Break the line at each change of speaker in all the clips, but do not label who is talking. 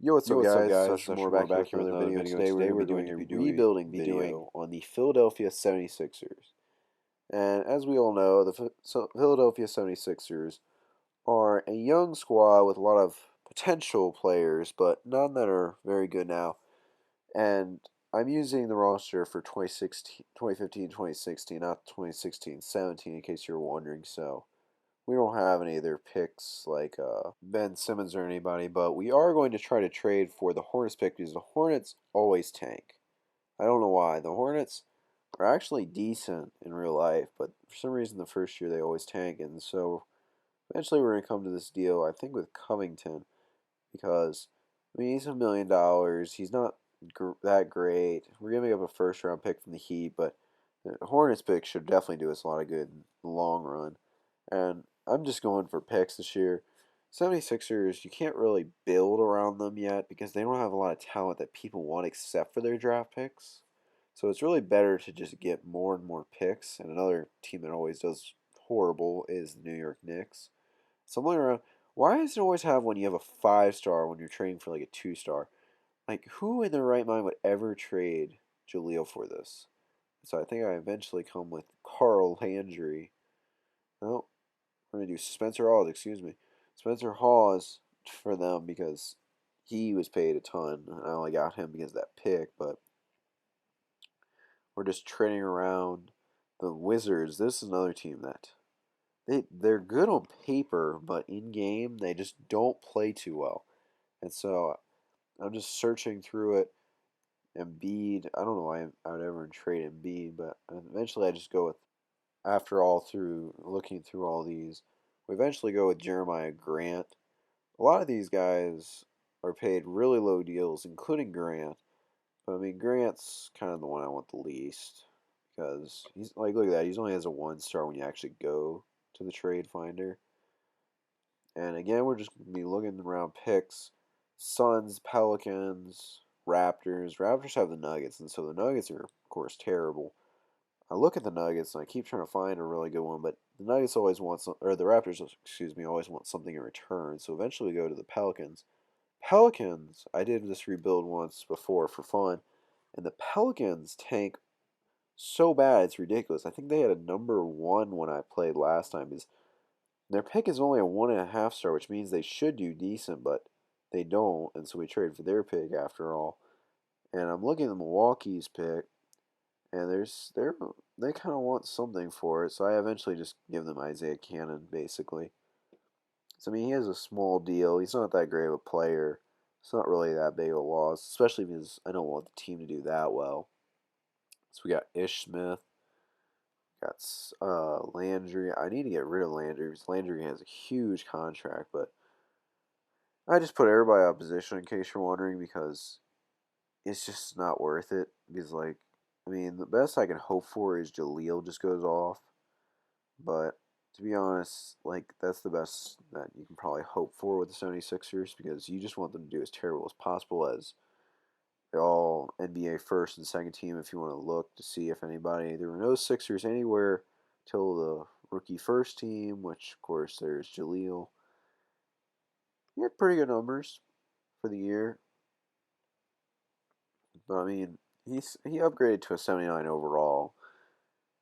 Yo, what's
Yo,
up
what's up
guys?
guys?
Sasha Moore
Sasha Moore
back here
back
with
here with
another
another
video.
video, and
Today we're
today
going to
we're
be
going
doing
to
a
be doing
rebuilding
video.
video on the Philadelphia 76ers. And as we all know, the Philadelphia 76ers are a young squad with a lot of potential players, but none that are very good now. And I'm using the roster for 2016, 2015, 2016, not 2016, 17 in case you're wondering. So we don't have any of their picks like Ben Simmons or anybody, but we are going to try to trade for the Hornets pick because the Hornets always tank. I don't know why. The Hornets are actually decent in real life, but for some reason the first year they always tank, and so eventually we're going to come to this deal, I think, with Covington because, I mean, he's $1 million. He's not that great. We're going to make up a first round pick from the Heat, but the Hornets pick should definitely do us a lot of good in the long run. And I'm just going for picks this year. 76ers, you can't really build around them yet because they don't have a lot of talent that people want except for their draft picks. So it's really better to just get more and more picks. And another team that always does horrible is the New York Knicks. So I'm looking around. Why does it always have when you have a 5 star when you're trading for like a 2 star? Like, who in their right mind would ever trade Jaleel for this? So I think I eventually come with Carl Landry. No, we're gonna do Spencer Hawes. Excuse me, Spencer Hawes for them because he was paid a ton. I only got him because of that pick, but we're just trading around the Wizards. This is another team that they're good on paper, but in game they just don't play too well. And so I'm just searching through it. Embiid, I don't know why I would ever trade Embiid, but eventually I just go with, after all through looking through all these, we eventually go with Jeremiah Grant. A lot of these guys are paid really low deals, including Grant. But I mean, Grant's kind of the one I want the least because he's like, look at that, he's only has a 1 star when you actually go to the trade finder. And again, we're just gonna be looking around picks. Suns, Pelicans, Raptors. Raptors have the Nuggets, and so the Nuggets are, of course, terrible. I look at the Nuggets and I keep trying to find a really good one, but the Nuggets always want some, or the Raptors, excuse me, always want something in return. So eventually we go to the Pelicans. Pelicans, I did this rebuild once before for fun, and the Pelicans tank so bad it's ridiculous. I think they had a number 1 when I played last time. Is their pick is only a 1.5 star, which means they should do decent, but they don't, and so we traded for their pick after all. And I'm looking at Milwaukee's pick, and they kind of want something for it, so I eventually just give them Isaiah Cannon basically. So I mean, he has a small deal. He's not that great of a player. It's not really that big of a loss, especially because I don't want the team to do that well. So we got Ish Smith, got Landry. I need to get rid of Landry because Landry has a huge contract, but I just put everybody out of position in case you're wondering because it's just not worth it. Because like, I mean, the best I can hope for is Jaleel just goes off, but to be honest, like that's the best that you can probably hope for with the 76ers because you just want them to do as terrible as possible as the all NBA first and second team if you want to look to see if anybody there were no Sixers anywhere till the rookie first team, which of course there's Jaleel. He had pretty good numbers for the year. But I mean, he upgraded to a 79 overall,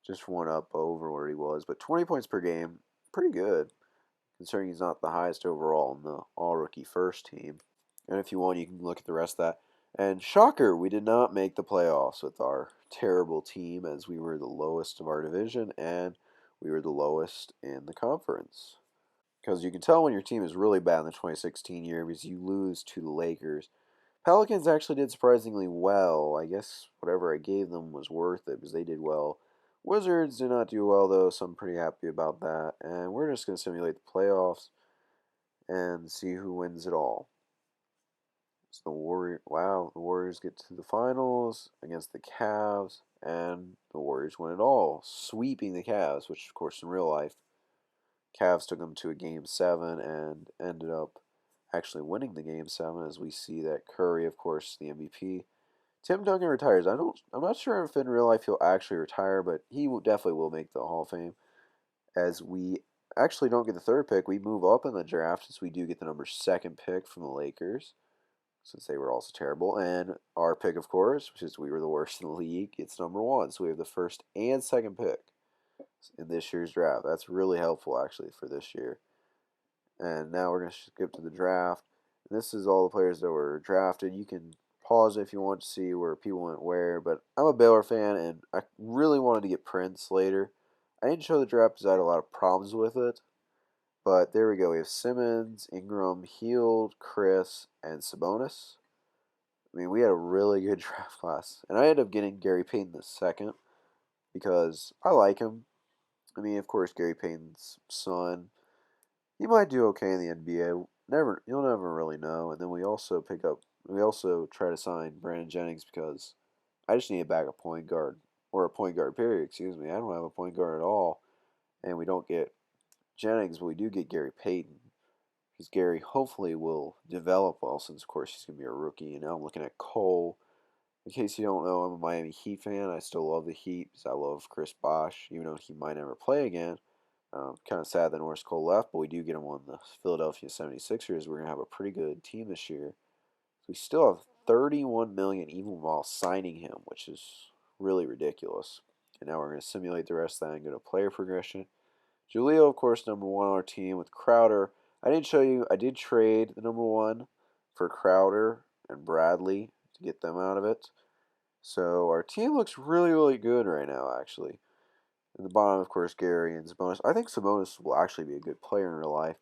just one up over where he was. But 20 points per game, pretty good, considering he's not the highest overall in the all rookie first team. And if you want, you can look at the rest of that. And shocker, we did not make the playoffs with our terrible team as we were the lowest of our division and we were the lowest in the conference. Because you can tell when your team is really bad in the 2016 year because you lose to the Lakers. Pelicans actually did surprisingly well. I guess whatever I gave them was worth it because they did well. Wizards did not do well though, so I'm pretty happy about that. And we're just going to simulate the playoffs and see who wins it all. So the Warriors get to the finals against the Cavs, and the Warriors win it all, sweeping the Cavs, which of course in real life, Cavs took them to a game 7 and ended up actually winning the game 7 as we see that Curry, of course, the MVP. Tim Duncan retires. I'm not sure if in real life he'll actually retire, but he definitely will make the Hall of Fame. As we actually don't get the third pick, we move up in the draft as we do get the number 2 pick from the Lakers. since they were also terrible. And our pick, of course, which is we were the worst in the league, it's number one. So we have the first and second pick in this year's draft. That's really helpful, actually, for this year. And now we're going to skip to the draft. And this is all the players that were drafted. You can pause if you want to see where people went where, but I'm a Baylor fan, and I really wanted to get Prince later. I didn't show the draft because I had a lot of problems with it. But there we go. We have Simmons, Ingram, Hield, Chris, and Sabonis. I mean, we had a really good draft class. And I ended up getting Gary Payton the second because I like him. I mean, of course, Gary Payton's son. He might do okay in the NBA. You'll never really know. And then we also try to sign Brandon Jennings because I just need a backup point guard or a point guard period. Excuse me. I don't have a point guard at all, and we don't get Jennings, but we do get Gary Payton because Gary hopefully will develop well since of course he's gonna be a rookie. And now I'm looking at Cole. In case you don't know, I'm a Miami Heat fan. I still love the Heat because I love Chris Bosh, even though he might never play again. Kind of sad that Norris Cole left, but we do get him on the Philadelphia 76ers. We're going to have a pretty good team this year. We still have 31 million even while signing him, which is really ridiculous. And now we're going to simulate the rest of that and go to player progression. Julio, of course, number one on our team with Crowder. I didn't show you, I did trade the number one for Crowder and Bradley to get them out of it. So our team looks really, really good right now, actually. In the bottom, of course, Gary and Sabonis. I think Sabonis will actually be a good player in real life.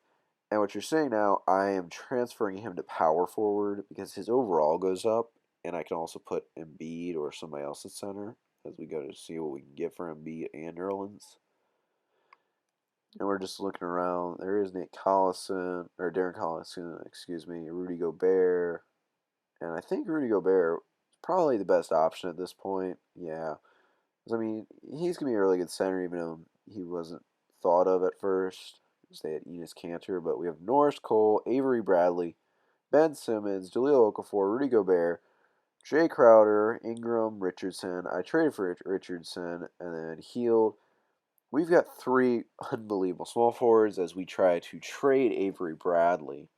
And what you're saying now, I am transferring him to power forward because his overall goes up, and I can also put Embiid or somebody else at center as we go to see what we can get for Embiid and Nerlens. And we're just looking around. There is Nate Collison, or Darren Collison, excuse me, Rudy Gobert. And I think Rudy Gobert is probably the best option at this point. Yeah. I mean, he's going to be a really good center, even though he wasn't thought of at first. Because they had Enes Kanter, but we have Norris Cole, Avery Bradley, Ben Simmons, Jaleel Okafor, Rudy Gobert, Jay Crowder, Ingram, Richardson. I traded for Richardson and then Hield. We've got three unbelievable small forwards as we try to trade Avery Bradley.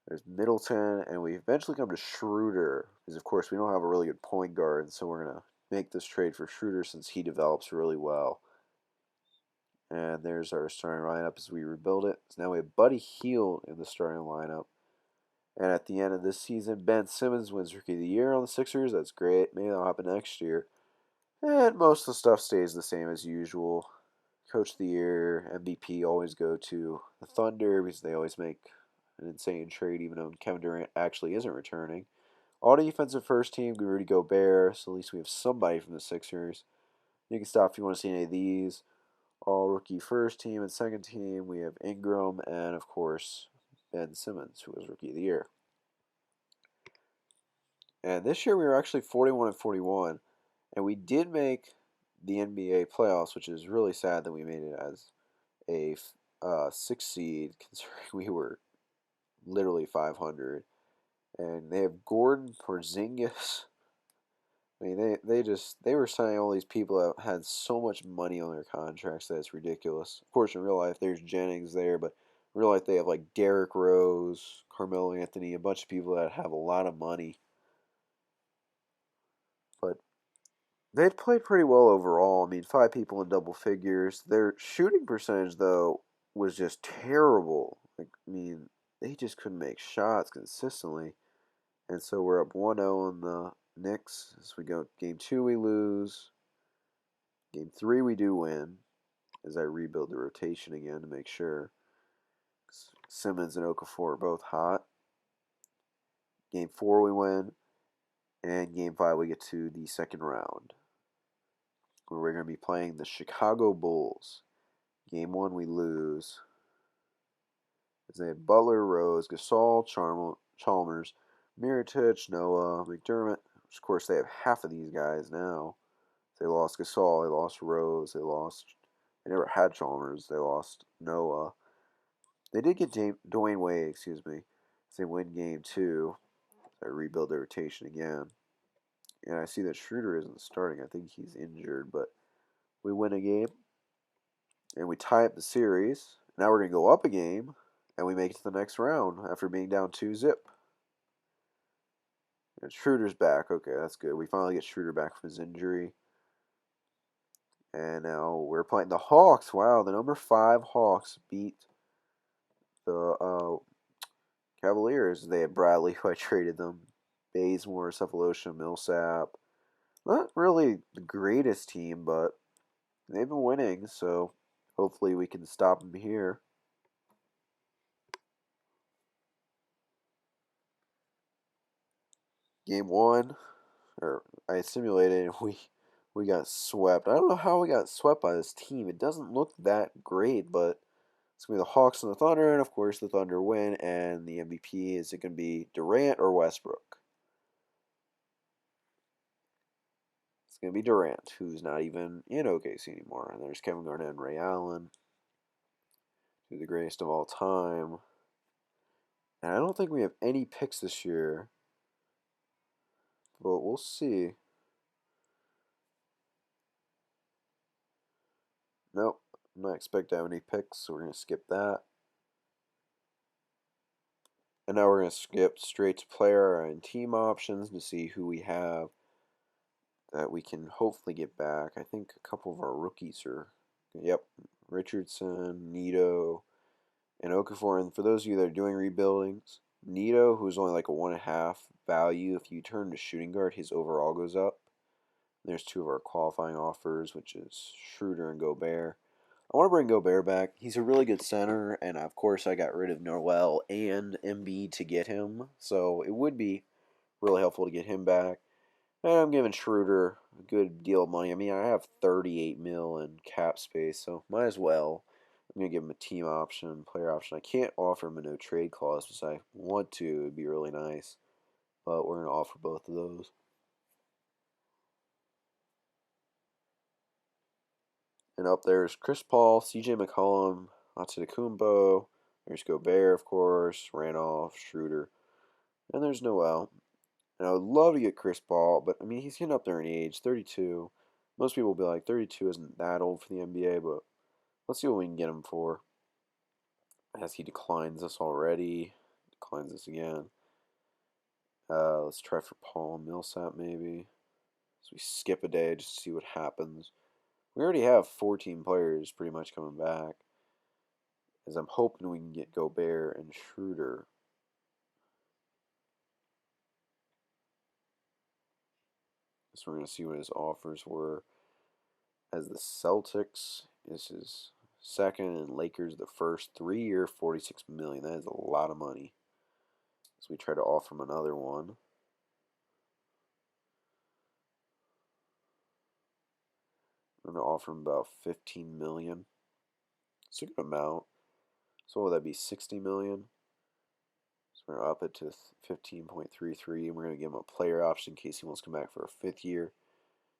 There's Middleton, and we eventually come to Schroeder because, of course, we don't have a really good point guard, so we're gonna make this trade for Schroeder since he develops really well. And there's our starting lineup as we rebuild it. So now we have Buddy Hield in the starting lineup. And at the end of this season, Ben Simmons wins Rookie of the Year on the Sixers. That's great. Maybe that'll happen next year. And most of the stuff stays the same as usual. Coach of the Year, MVP always go to the Thunder because they always make an insane trade, even though Kevin Durant actually isn't returning. All defensive first team, Rudy Gobert, so at least we have somebody from the Sixers. You can stop if you want to see any of these. All rookie first team and second team, we have Ingram and, of course, Ben Simmons, who was Rookie of the Year. And this year we were actually 41 and 41, and we did make the NBA playoffs, which is really sad that we made it as a sixth seed, considering we were literally 500. And they have Gordon Porzingis. I mean, they were signing all these people that had so much money on their contracts that it's ridiculous. Of course, in real life, there's Jennings there, but in real life, they have like Derrick Rose, Carmelo Anthony, a bunch of people that have a lot of money. But they played pretty well overall. I mean, five people in double figures. Their shooting percentage, though, was just terrible. Like, I mean, they just couldn't make shots consistently. And so we're up 1-0 on the Knicks. As we go game two, we lose. Game three, we do win. As I rebuild the rotation again to make sure. Simmons and Okafor are both hot. Game four, we win. And game five, we get to the second round, where we're going to be playing the Chicago Bulls. Game one, we lose. As they have Butler, Rose, Gasol, Chalmers, Mirotic, Noah, McDermott. Of course, they have half of these guys now. They lost Gasol, they lost Rose, they never had Chalmers, they lost Noah. They did get Dwayne Wade, excuse me. They win game two. I rebuild their rotation again. And I see that Schroeder isn't starting. I think he's injured, but we win a game and we tie up the series. Now we're going to go up a game and we make it to the next round after being down 2-0. And Schroeder's back. Okay, that's good. We finally get Schroeder back from his injury. And now we're playing the Hawks. Wow, the number 5 Hawks beat the Cavaliers. They had Bradley, who I traded them. Bazemore, Cephalosha, Millsap. Not really the greatest team, but they've been winning, so hopefully we can stop them here. Game 1, or I simulated, and we got swept. I don't know how we got swept by this team. It doesn't look that great, but it's going to be the Hawks and the Thunder, and of course the Thunder win, and the MVP, is it going to be Durant or Westbrook? It's going to be Durant, who's not even in OKC anymore. And there's Kevin Garnett and Ray Allen, two of the greatest of all time. And I don't think we have any picks this year, but we'll see. Nope, I'm not expecting to have any picks, so we're going to skip that. And now we're going to skip straight to player and team options to see who we have that we can hopefully get back. I think a couple of our rookies are, yep, Richardson, Nito, and Okafor. And for those of you that are doing rebuildings, Nito, who's only like a 1.5 value, if you turn to shooting guard, his overall goes up. There's two of our qualifying offers, which is Schroeder and Gobert. I want to bring Gobert back. He's a really good center, and of course I got rid of Noel and Embiid to get him, so it would be really helpful to get him back. And I'm giving Schroeder a good deal of money. I mean, I have 38 mil in cap space, so might as well. I'm going to give him a team option, player option. I can't offer him a no trade clause, because I want to. It would be really nice. But we're going to offer both of those. And up there's Chris Paul, CJ McCollum, Antetokounmpo. There's Gobert, of course, Randolph, Schroeder. And there's Noel. And I would love to get Chris Paul, but I mean, he's getting up there in age, 32. Most people will be like, 32 isn't that old for the NBA, but let's see what we can get him for. As he declines us already, declines us again. Let's try for Paul Millsap maybe. So we skip a day just to see what happens. We already have 14 players pretty much coming back. As I'm hoping we can get Gobert and Schroeder. So we're going to see what his offers were. As the Celtics is his second, and Lakers the first. 3-year, $46 million. That is a lot of money. So we try to offer him another one. I'm going to offer him about 15 million. It's a good amount. So what would that be, 60 million? So we're going to up it to 15.33, and we're going to give him a player option in case he wants to come back for a 5th year.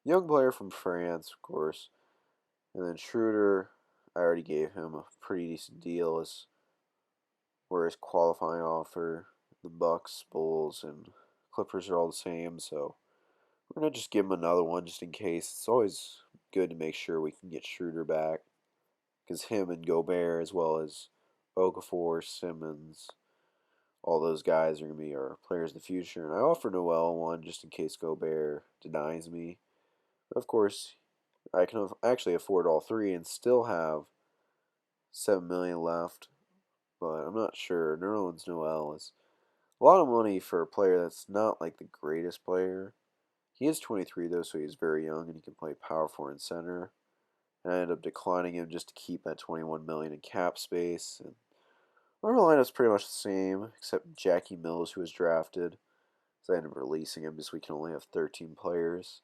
Young player from France, of course. And then Schroeder, I already gave him a pretty decent deal as where his qualifying offer. The Bucks, Bulls, and Clippers are all the same, so we're gonna just give him another one just in case. It's always good to make sure we can get Schroeder back, because him and Gobert, as well as Okafor, Simmons, all those guys are gonna be our players of the future. And I offer Noel one just in case Gobert denies me. But of course, I can actually afford all three and still have 7 million left, but I'm not sure. Nerlens Noel is a lot of money for a player that's not like the greatest player. He is 23 though, so he's very young and he can play power forward and center. And I ended up declining him just to keep that 21 million in cap space. And our lineup's pretty much the same, except Jackie Mills, who was drafted. So I ended up releasing him just so we can only have 13 players.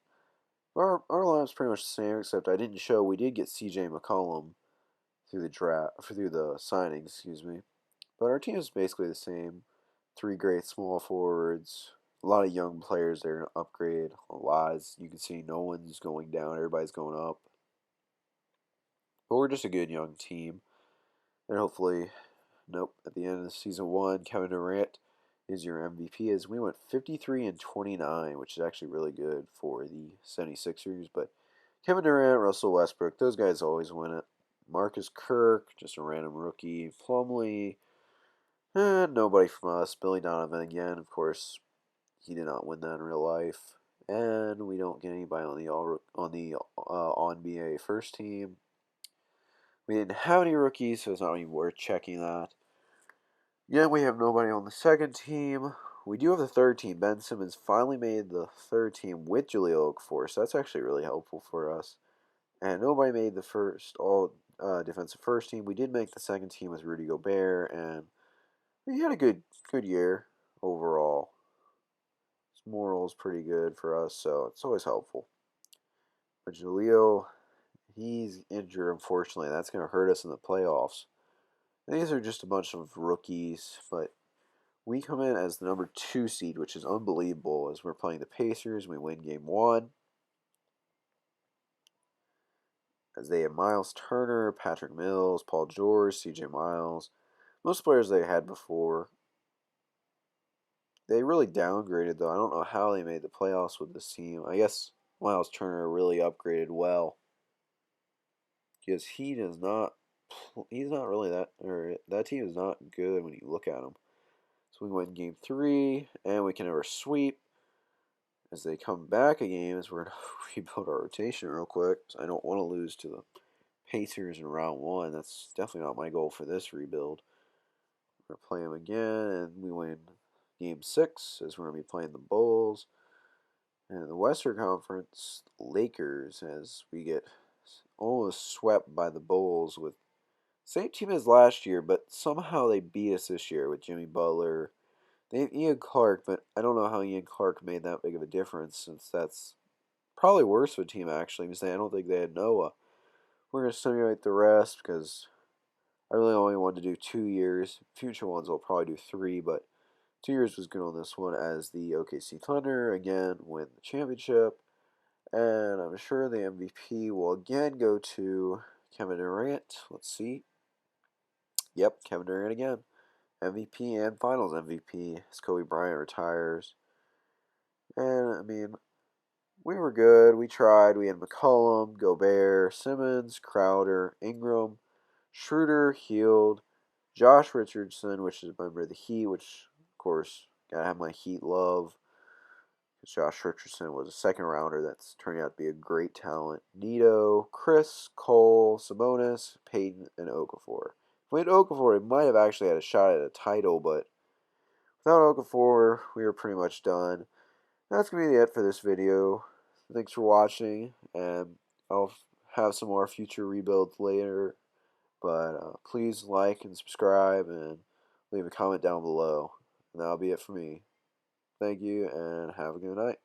Our lineup's pretty much the same, except I didn't show we did get CJ McCollum through the draft, through the signing, excuse me. But our team is basically the same. 3 great small forwards, a lot of young players that are going to upgrade. A lot, as you can see, no one's going down, everybody's going up. But we're just a good young team. And hopefully, nope, at the end of season 1, Kevin Durant is your MVP as we went 53 and 29, which is actually really good for the 76ers. But Kevin Durant, Russell Westbrook, those guys always win it. Marcus Kirk, just a random rookie. Plumlee, nobody from us. Billy Donovan again, of course. he did not win that in real life. And we don't get anybody on NBA first team. We didn't have any rookies, so it's not even worth checking that. Yeah, we have nobody on the second team. We do have the third team. Ben Simmons finally made the third team with Jahlil Okafor, so that's actually really helpful for us. And nobody made the first all defensive first team. We did make the second team with Rudy Gobert, and he had a good year overall. His moral is pretty good for us, so it's always helpful. But Jahlil, he's injured, unfortunately. That's going to hurt us in the playoffs. And these are just a bunch of rookies, but we come in as the number 2 seed, which is unbelievable, as we're playing the Pacers. We win game 1. As they have Miles Turner, Patrick Mills, Paul George, CJ Miles. Most players they had before. They really downgraded, though. I don't know how they made the playoffs with this team. I guess Miles Turner really upgraded well. Because he does not, he's not really that team is not good when you look at them. So we win game 3, and we can never sweep. As they come back a game, as we're going to rebuild our rotation real quick. So I don't want to lose to the Pacers in round 1. That's definitely not my goal for this rebuild. We're going to play them again, and we win game 6, as we're going to be playing the Bulls. And in the Western Conference, Lakers, as we get almost swept by the Bulls with same team as last year, but somehow they beat us this year with Jimmy Butler. They have Ian Clark, but I don't know how Ian Clark made that big of a difference, since that's probably worse of a team actually, because I don't think they had Noah. We're going to simulate the rest because I really only wanted to do 2 years. Future ones I'll probably do 3, but 2 years was good on this one, as the OKC Thunder again win the championship. And I'm sure the MVP will again go to Kevin Durant. Let's see. Yep, Kevin Durant again. MVP and Finals MVP as Kobe Bryant retires. And I mean, we were good. We tried. We had McCollum, Gobert, Simmons, Crowder, Ingram, Schroeder, Hield, Josh Richardson, which is a member of the Heat, which of course gotta have my Heat love. Because Josh Richardson was a second rounder that's turning out to be a great talent. Nito, Chris, Cole, Sabonis, Payton, and Okafor. If we had Okafor, we might have actually had a shot at a title, but without Okafor, we were pretty much done. That's going to be it for this video. Thanks for watching, and I'll have some more future rebuilds later. But please like and subscribe and leave a comment down below. And that'll be it for me. Thank you, and have a good night.